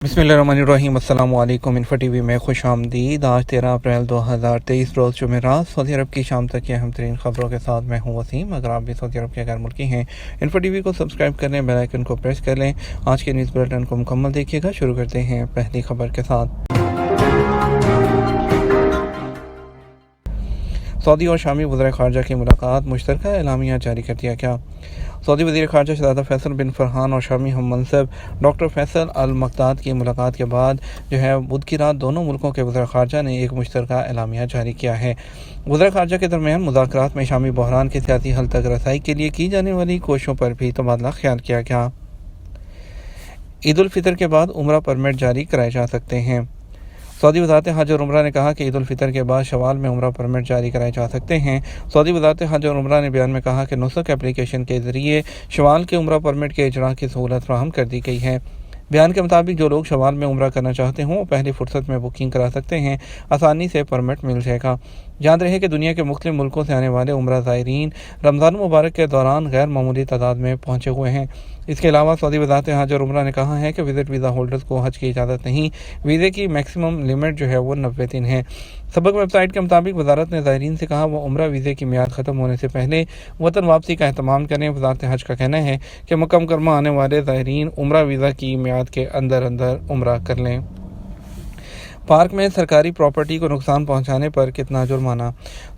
बिस्मिल्लाहिर्रहमानिर्रहीम। अस्सलाम वालेकुम। इन्फो टीवी में खुश आमदीद। आज 13 अप्रैल 2023 रोज़ जुमेरात सऊदी अरब की शाम तक की अहम तरीन खबरों के साथ मैं हूँ वसीम। अगर आप भी सऊदी अरब के गैर मुल्की हैं, इन्फो टीवी को सब्सक्राइब कर लें, बेल आइकन को प्रेस कर लें। आज के न्यूज़ बुलेटिन को मुकम्मल देखिएगा। शुरू करते हैं पहली खबर के साथ। सऊदी और शामी वज़ीर ख़ारजा की मुलाकात, मुश्तरका एलामिया जारी कर दिया गया। सऊदी वज़ीर ख़ारजा शहज़ादा फैसल बिन फरहान और शामी हम मनसब डॉक्टर फैसल अल मक़दाद की मुलाकात के बाद बुध की रात दोनों मुल्कों के वज़ीर ख़ारजा ने एक मुश्तरका एलामिया जारी किया है। वज़ीर ख़ारजा के दरमियान मुज़ाकरात में शामी बहरान के सियासी हल तक रसाई के लिए की जाने वाली कोशिशों पर भी तबादला ख्याल किया गया। ईद उल फितर के बाद उम्रा परमिट जारी कराए जा सकते हैं। सऊदी वज़ारत हज और उम्रा ने कहा कि ईद उल फितर के बाद शवाल में उम्रा परमिट जारी कराए जा सकते हैं। सऊदी वज़ारत हज और उम्रा ने बयान में कहा कि नुसक एप्लीकेशन के ज़रिए शवाल के उम्रा परमिट के इजरा की सहूलत फराहम कर दी गई है। बयान के मुताबिक जो लोग शवाल में उम्रा करना चाहते हों वो पहली फुर्सत में बुकिंग करा सकते हैं, आसानी से परमिट मिल जाएगा। याद रहे कि दुनिया के मुख्तलिफ मुल्कों से आने वाले उम्रा ज़ायरीन रमज़ान मुबारक के दौरान गैर मामूली तादाद में पहुँचे हुए हैं। इसके अलावा सऊदी वज़ारत हज और उम्रा ने कहा है कि विज़िट वीज़ा होल्डर्स को हज की इजाज़त नहीं, वीज़े की मैक्सिमम लिमिट वो 90 दिन है। सबक वेबसाइट के मुताबिक वज़ारत ने ज़ायरीन से कहा वो उम्रा वीज़े की मियाद ख़त्म होने से पहले वतन वापसी का एहतमाम करें। वज़ारत हज का कहना है कि मक्का मुकर्रमा आने वाले ज़ायरीन उम्रा वीज़ा की मियाद के अंदर अंदर उम्रा कर लें। पार्क में सरकारी प्रॉपर्टी को नुकसान पहुंचाने पर कितना जुर्माना।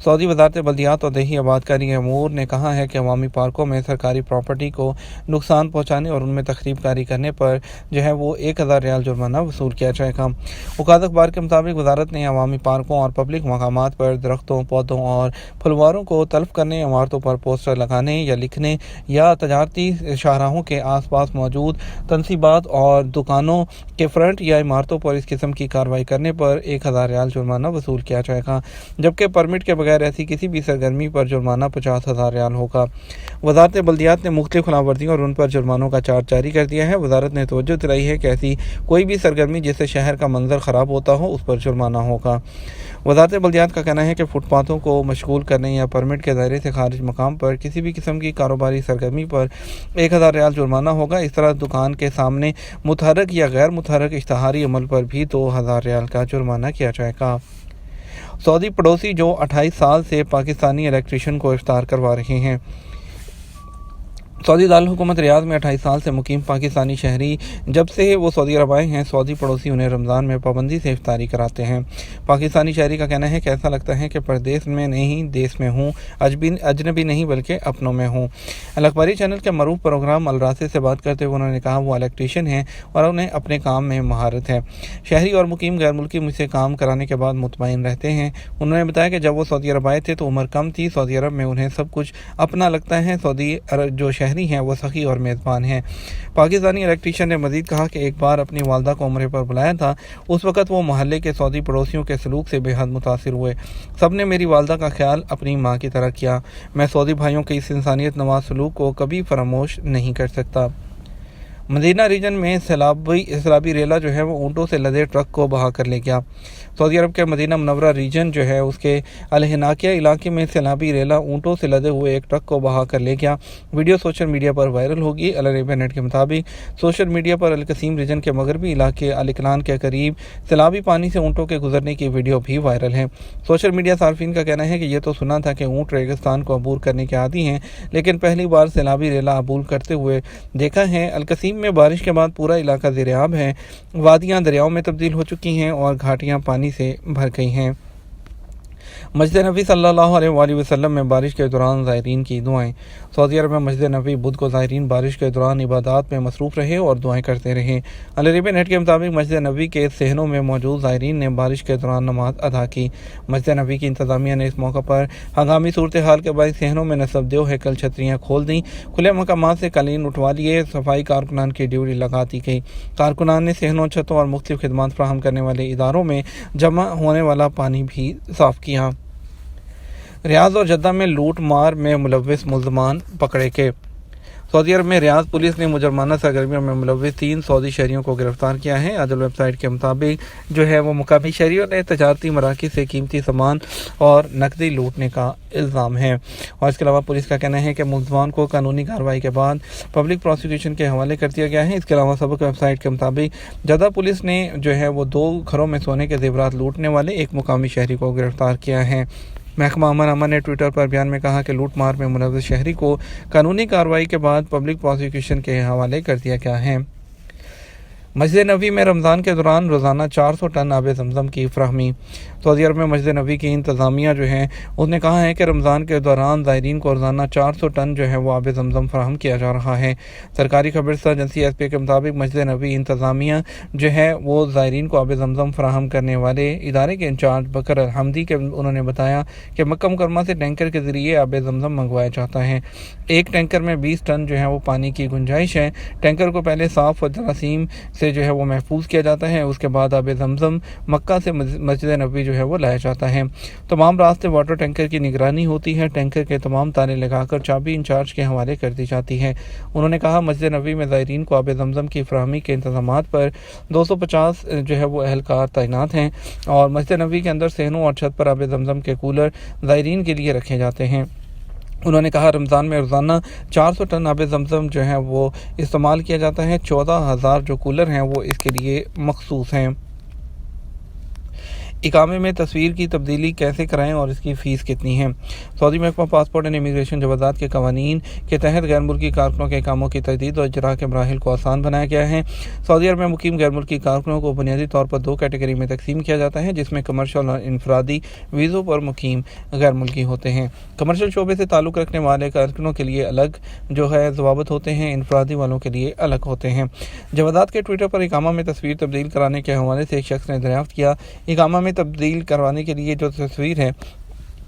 सऊदी वज़ारत बल्दियात और देही आबादकारी अमूर ने कहा है कि अवामी पार्कों में सरकारी प्रॉपर्टी को नुकसान पहुंचाने और उनमें तखरीब कारी करने पर वो 1000 रियाल जुर्माना वसूल किया जाएगा। औकात अखबार के मुताबिक वज़ारत ने अवामी पार्कों और पब्लिक मकामात पर दरख्तों, पौधों और फुलवारों को तल्फ करने, इमारतों पर पोस्टर लगाने या लिखने या तजारती शाहराहों के आस पास मौजूद तनसीबात और दुकानों के फ्रंट या इमारतों पर इस किस्म की कार्रवाई करने पर 1000 रियाल जुर्माना वसूल किया जाएगा, जबकि परमिट के बगैर ऐसी किसी भी सरगर्मी पर जुर्माना 50,000 रियाल होगा। वज़ारत बल्दियात ने मुख्तलिफ खिलाफवर्जियों और उन पर जुर्मानों का चार्ज जारी कर दिया है। वज़ारत ने तवज्जो दिलाई है कि ऐसी कोई भी सरगर्मी जिससे शहर का मंजर ख़राब होता हो उस पर जुर्माना होगा। वज़ारत बल्दियात का कहना है कि फुटपाथों को मशगूल करने या परमिट के दायरे से खारिज मकाम पर किसी भी किस्म की कारोबारी सरगर्मी पर 1000 रियाल जुर्माना होगा। इस तरह दुकान के सामने मुतहरक या गैर मुतहरक इश्तहारी अमल पर भी 2000 रियाल का जुर्माना किया जाएगा। सऊदी पड़ोसी जो 28 साल से पाकिस्तानी इलेक्ट्रीशियन को इफ्तार करवा रहे हैं। सऊदी दारुल हुकूमत रियाद में 28 साल से मुकीम पाकिस्तानी शहरी जब से वो सऊदी अरब आए हैं, सऊदी पड़ोसी उन्हें रमज़ान में पाबंदी से इफ्तारी कराते हैं। पाकिस्तानी शहरी का कहना है कि ऐसा लगता है कि परदेश में नहीं देश में हूँ, अजनबी नहीं बल्कि अपनों में हूँ। अल अखबारी चैनल के मरूफ प्रोग्राम अल रासिद से बात करते हुए उन्होंने कहा वो इलेक्ट्रीशियन हैं और उन्हें अपने काम में महारत है। शहरी और मुकीम गैर मुल्की मुझसे काम कराने के बाद मुतमईन रहते हैं। उन्होंने बताया कि जब वो सऊदी अरब आए थे तो उम्र कम थी। सऊदी अरब में उन्हें सब कुछ अपना लगता है। सऊदी अरब जो हैं वो सखी और मेज़बान हैं। पाकिस्तानी इलेक्ट्रीशियन ने मजीद कहा कि एक बार अपनी वालदा को उम्रे पर बुलाया था। उस वक़्त वो मोहल्ले के सऊदी पड़ोसियों के सलूक से बेहद मुतासिर हुए। सब ने मेरी वालदा का ख्याल अपनी माँ की तरह किया। मैं सऊदी भाइयों के इस इंसानियत नवाज सलूक को कभी फरामोश नहीं कर सकता। मदीना रीजन में सैलाबी रेला वो ऊँटों से लदे ट्रक को बहा कर ले गया। सऊदी अरब के मदीना मुनव्वरा रीजन उसके अल हिनाकिया इलाके में सैलाबी रेला ऊँटों से लदे हुए एक ट्रक को बहा कर ले गया। वीडियो सोशल मीडिया पर वायरल होगी। अल अरेबिया नेट के मुताबिक सोशल मीडिया पर अल कसीम रीजन के मगरबी इलाके अल इकलान के करीब सैलाबी पानी से ऊँटों के गुजरने की वीडियो भी वायरल है। सोशल मीडिया सार्फिन का कहना है कि ये तो सुना था कि ऊँट रेगिस्तान को अबूर करने के आदी हैं, लेकिन पहली बार सैलाबी रेला अबूर करते हुए देखा है। अल कसीम में बारिश के बाद पूरा इलाका ज़ेर-ए-आब है। वादियाँ दरियाओं में तब्दील हो चुकी हैं और घाटियाँ पानी से भर गई हैं। मस्जिद नबी सल्लल्लाहु अलैहि वसल्लम में बारिश के दौरान ज़ायरीन की दुआएं। सऊदी अरब में मस्जिद नबी बुध को ज़ायरीन बारिश के दौरान इबादत में मसरूफ़ रहे और दुआएं करते रहे। अल अरेबिया नेट के मुताबिक मस्जिद नबी के सहनों में मौजूद ज़ायरीन ने बारिश के दौरान नमाज अदा की। मस्जिद नबी की इंतज़ामिया ने इस मौका पर हंगामी सूरत हाल के बाद सहनों में नस्बदेव हैकल छतरियाँ खोल दी। खुले मकामात से कालीन उठवा लिए। सफाई कारकुनान की ड्यूटी लगा दी गई। कारकुनान ने सहनों, छतों और मुख्तलिफ खिदमात फराहम करने वाले इदारों में जमा होने वाला पानी भी साफ़ किया। रियाद और जद्दा में लूट मार में मुलव्विस मुल्ज़मान पकड़े गए। सऊदी अरब में रियाद पुलिस ने मुजरमाना सरगर्मियों में मुलव्विस 3 सऊदी शहरियों को गिरफ्तार किया है। अदल वेबसाइट के मुताबिक जो है वो मुकामी शहरियों ने तजारती मराकिज़ से कीमती सामान और नकदी लूटने का इल्ज़ाम है। और इसके अलावा पुलिस का कहना है कि मुलज़मान को कानूनी कार्रवाई के बाद पब्लिक प्रोसिक्यूशन के हवाले कर दिया गया है। इसके अलावा सबक वेबसाइट के मुताबिक जद्दा पुलिस ने जो है वो 2 घरों में सोने के जेवरात लूटने वाले एक मुकामी शहरी को गिरफ्तार किया है। महकमा अमन ने ट्विटर पर बयान में कहा कि लूट मार में मुलव्विस शहरी को कानूनी कार्रवाई के बाद पब्लिक प्रोसिक्यूशन के हवाले कर दिया गया है। मस्जिद नबी में रमज़ान के दौरान रोज़ाना 400 टन आब ज़मज़म की फराहमी। सऊदी अरब में मस्जिद नबी की इंतज़ामिया जो है उसने कहा है कि रमज़ान के दौरान ज़ायरीन को रोज़ाना 400 टन जो है वो आब ज़मज़म फराहम किया जा रहा है। सरकारी खबरसा एजेंसी एसपी के मुताबिक मस्जिद नबी इंतज़ामिया जो है वो ज़ायरीन को आब ज़मज़म फराहम करने वाले इदारे के इंचार्ज बकर अलहमदी के उन्होंने बताया कि मक्का मुकरमा से टैंकर के ज़रिए आब ज़मज़म मंगवाया जाता है। एक टैंकर में 20 टन जो है वो पानी की गुंजाइश है। टैंकर को पहले साफ़ और जरासीम से जो है वो महफूज किया जाता है। उसके बाद आब ज़मज़म मक्का से मस्जिद नबी जो है वो लाया जाता है। तमाम रास्ते वाटर टैंकर की निगरानी होती है। टैंकर के तमाम तारे लगाकर चाबी इंचार्ज के हवाले कर दी जाती है। उन्होंने कहा मस्जिद नबी में ज़ायरीन को आब ज़मज़म की फराहमी के इंतज़ामात पर 250 जो है वो अहलकार तैनात हैं और मस्जिद नबी के अंदर सहनों और छत पर आब ज़मज़म के कूलर ज़ायरीन के लिए रखे जाते हैं। उन्होंने कहा रमज़ान में रोज़ाना 400 टन आब ज़मज़म जो है वो इस्तेमाल किया जाता है। 14,000 जो कूलर हैं वो इसके लिए मखसूस हैं। इकामे में तस्वीर की तब्दीली कैसे कराएं और इसकी फ़ीस कितनी है। सऊदी महकमा पासपोर्ट एंड इमिग्रेशन जवाज़ात के कवानीन के तहत गैर मुल्की कारकुनों के कामों की तजदीद और इजरा के मराहिल को आसान बनाया गया है। सऊदी अरब में मुकीम गैर मुल्की कारकुनों को बुनियादी तौर पर 2 कैटेगरी में तकसीम किया जाता है, जिसमें कमर्शल और इनफरादी वीज़ों पर मुकीम गैर मुल्की होते हैं। कमर्शल शोबे से ताल्लुक़ रखने वाले कारकुनों के लिए अलग जो है ज़वाबत होते हैं, इनफरादी वालों के लिए अलग होते हैं। जवाज़ात के ट्विटर पर इकामा में तस्वीर तब्दील कराने के हवाले से एक शख्स ने दरियाफ्त किया, इकामा में तब्दील करवाने के लिए जो तस्वीर है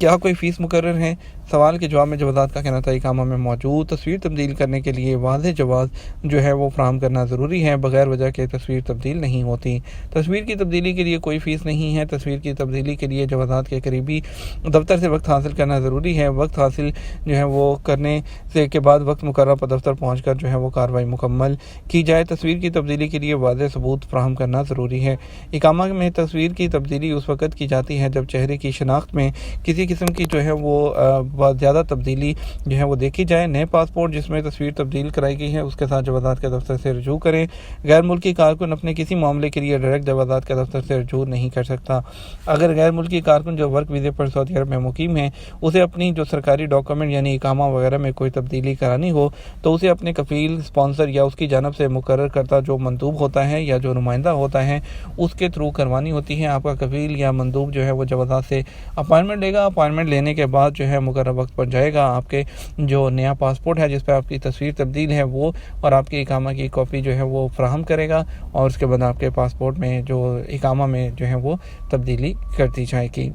क्या कोई फ़ीस मुकर्रर है। सवाल के जवाब में जवाज़ात का कहना था इकामा में मौजूद तस्वीर तब्दील करने के लिए वाज़ेह जवाब जो है वो फराहम करना ज़रूरी है। बगैर वजह के तस्वीर तब्दील नहीं होती। तस्वीर की तब्दीली के लिए कोई फ़ीस नहीं है। तस्वीर की तब्दीली के लिए जवाज़ात के करीबी दफ्तर से वक्त हासिल करना ज़रूरी है। वक्त हासिल जो है वो करने से के बाद वक्त मुकर्रर पर दफ्तर पहुँच कर जो है वो कार्रवाई मुकम्मल की जाए। तस्वीर की तब्दीली के लिए वाज़ेह सबूत फराहम करना ज़रूरी है। इकामा में तस्वीर की तब्दीली उस वक़्त की जाती है जब चेहरे की शनाख्त में किसी किस्म की जो है वो ज़्यादा तब्दीली जो है वो देखी जाए। नए पासपोर्ट जिसमें तस्वीर तब्दील कराई गई है उसके साथ जवाज़ात के दफ्तर से रजू करें। गैर मुल्की कारकुन अपने किसी मामले के लिए डायरेक्ट जवाज़ात के दफ्तर से रजू नहीं कर सकता। अगर गैर मुल्की कारकुन जो वर्क वीज़े पर सऊदी अरब में मुकीम है उसे अपनी जो सरकारी डॉक्यूमेंट यानी इकामा वगैरह में कोई तब्दीली करानी हो तो उसे अपने कफ़ील, स्पॉन्सर या उसकी जानब से मुकर्रर करता जो मंदूब होता है या जो नुमाइंदा होता है उसके थ्रू करवानी होती है। आपका कफ़ील या मंदूब जो है वो जवाज़ात से अपॉइंटमेंट लेगा। अपॉइंटमेंट लेने के बाद जो है मुकर्रर वक्त पर जाएगा, आपके जो नया पासपोर्ट है जिस पर आपकी तस्वीर तब्दील है वो और आपकी इकामा की कॉपी जो है वो फराहम करेगा और उसके बाद आपके पासपोर्ट में जो इकामा में जो है वो तब्दीली कर दी जाएगी।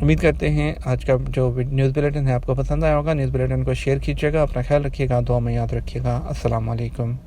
उम्मीद करते हैं आज का जो न्यूज़ बुलेटिन है आपको पसंद आया होगा। न्यूज़ बुलेटिन को शेयर कीजिएगा। अपना ख्याल रखिएगा, दुआ में याद रखिएगा। अस्सलाम वालेकुम।